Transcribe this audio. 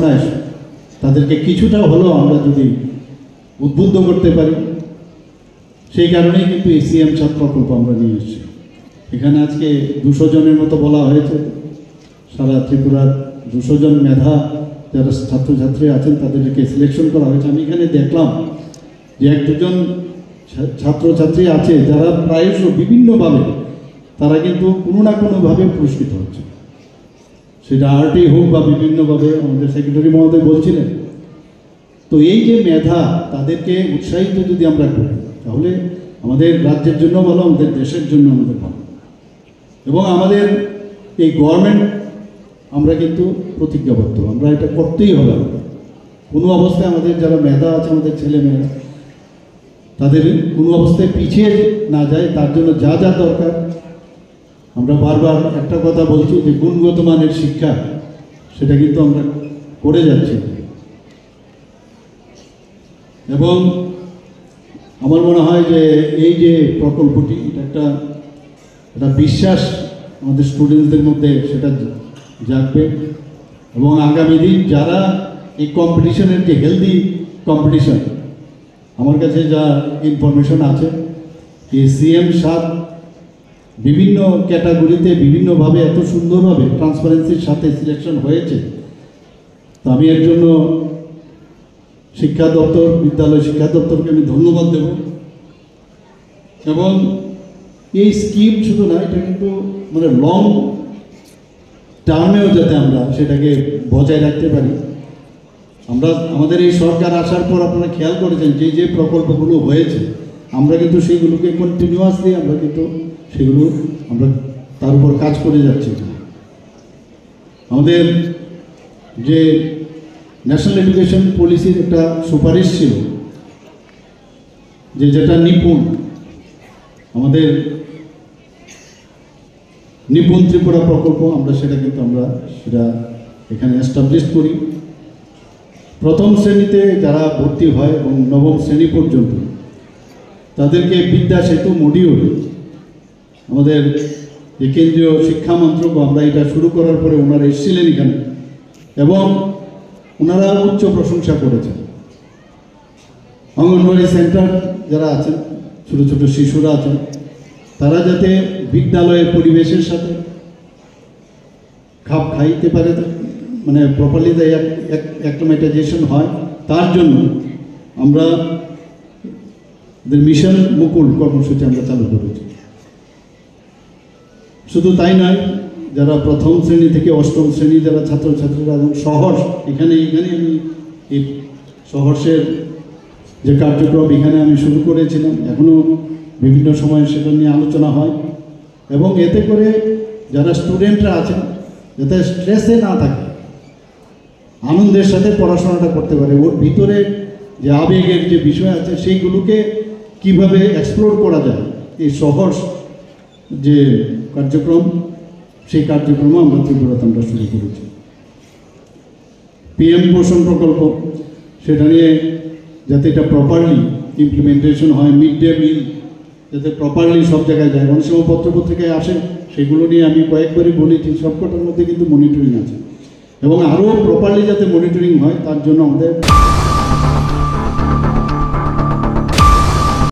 পড়াশোনায় তাদেরকে কিছুটা হলেও আমরা যদি উদ্বুদ্ধ করতে পারি, সেই কারণেই কিন্তু এসিএম ছাত্র প্রকল্প আমরা নিয়ে এসেছি। এখানে আজকে 200 জনের মতো বলা হয়েছে, সারা ত্রিপুরার 200 জন মেধা যারা ছাত্রছাত্রী আছেন তাদেরকে সিলেকশন করা হয়েছে। আমি এখানে দেখলাম যে 1-2 ছাত্রছাত্রী আছে যারা প্রায়শ বিভিন্নভাবে তারা কিন্তু কোনো না কোনোভাবে পুরস্কৃত হচ্ছে, সেটা আর্টই হোক বা বিভিন্নভাবে। আমাদের সেক্রেটারি মহোদয় বলছিলেন, তো এই যে মেধা তাদেরকে উৎসাহিত যদি আমরা করি তাহলে আমাদের রাজ্যের জন্য ভালো, আমাদের দেশের জন্য আমাদের ভালো। এবং আমাদের এই গভর্নমেন্ট আমরা কিন্তু প্রতিজ্ঞাবদ্ধ, আমরা এটা করতেই হবে। কোনো অবস্থায় আমাদের যারা মেধা আছে, আমাদের ছেলেমেয়েরা তাদের কোনো অবস্থায় পিছিয়ে না যায়, তার জন্য যা যা দরকার আমরা বারবার একটা কথা বলছি যে গুণগত মানের শিক্ষা, সেটা কিন্তু আমরা করে যাচ্ছি। এবং আমার মনে হয় যে এই যে প্রকল্পটি, এটা একটা বিশ্বাস আমাদের স্টুডেন্টদের মধ্যে সেটা জাগবে। এবং আগামী দিন যারা এই কম্পিটিশনের যে হেলদি কম্পিটিশন, আমার কাছে যা ইনফরমেশন আছে এই সিএম 7 বিভিন্ন ক্যাটাগরিতে বিভিন্নভাবে এত সুন্দরভাবে ট্রান্সপারেন্সির সাথে সিলেকশন হয়েছে। তো আমি এর জন্য শিক্ষা দপ্তর, বিদ্যালয় শিক্ষা দপ্তরকে আমি ধন্যবাদ দেব। এবং এই স্কিম শুধু না, এটা কিন্তু মানে লং টার্মেও যাতে আমরা সেটাকে বজায় রাখতে পারি। আমরা আমাদের এই সরকার আসার পর আপনারা খেয়াল করেছেন যে যে প্রকল্পগুলো হয়েছে, আমরা কিন্তু সেইগুলোকে কন্টিনিউয়াসলি আমরা কিন্তু সেগুলো আমরা তার উপর কাজ করে যাচ্ছি। আমাদের যে ন্যাশনাল এডুকেশন পলিসির একটা সুপারিশ ছিল যে যেটা নিপুণ, আমাদের নিপুণ ত্রিপুরা প্রকল্প, আমরা সেটা কিন্তু সেটা এখানে এস্টাবলিশ করি। প্রথম শ্রেণীতে যারা ভর্তি হয় এবং নবম শ্রেণী পর্যন্ত তাদেরকে বিদ্যা সেতু মডিউল, আমাদের যে কেন্দ্রীয় শিক্ষা মন্ত্রক, আমরা এটা শুরু করার পরে ওনারা এসেছিলেন এখানে এবং ওনারা উচ্চ প্রশংসা করেছেন। অঙ্গনওয়াড়ি সেন্টার যারা আছেন, ছোটো ছোটো শিশুরা আছেন, তারা যাতে বিদ্যালয়ের পরিবেশের সাথে খাপ খাইতে পারে, মানে প্রপারলি অ্যাক্লিমেটাইজেশন হয়, তার জন্য আমরা মিশন মুকুল কর্মসূচি আমরা চালু করেছি। শুধু তাই নয়, যারা প্রথম শ্রেণী থেকে অষ্টম শ্রেণী যারা ছাত্রছাত্রীরা এবং শহর, এখানে আমি এই শহরের যে কার্যক্রম এখানে আমি শুরু করেছিলাম, এখনও বিভিন্ন সময় সেটা নিয়ে আলোচনা হয়। এবং এতে করে যারা স্টুডেন্টরা আছেন যাতে স্ট্রেসে না থাকে, আনন্দের সাথে পড়াশোনাটা করতে পারে, ওর ভিতরে যে আবেগের যে বিষয় আছে সেইগুলোকে কিভাবে এক্সপ্লোর করা যায়, এই শহর যে কার্যক্রম, সেই কার্যক্রমও আমরা ত্রিপুরাতে আমরা শুরু করেছি। PM পোষণ প্রকল্প, সেটা নিয়ে যাতে এটা প্রপারলি ইমপ্লিমেন্টেশন হয়, মিড ডে মিল যাতে প্রপারলি সব জায়গায় যায়। অনেক সময় পত্রপত্রিকায় আসে, সেগুলো নিয়ে আমি কয়েকবারই বলেছি, সবকটার মধ্যে কিন্তু মনিটরিং আছে এবং আরও প্রপারলি যাতে মনিটরিং হয় তার জন্য আমাদের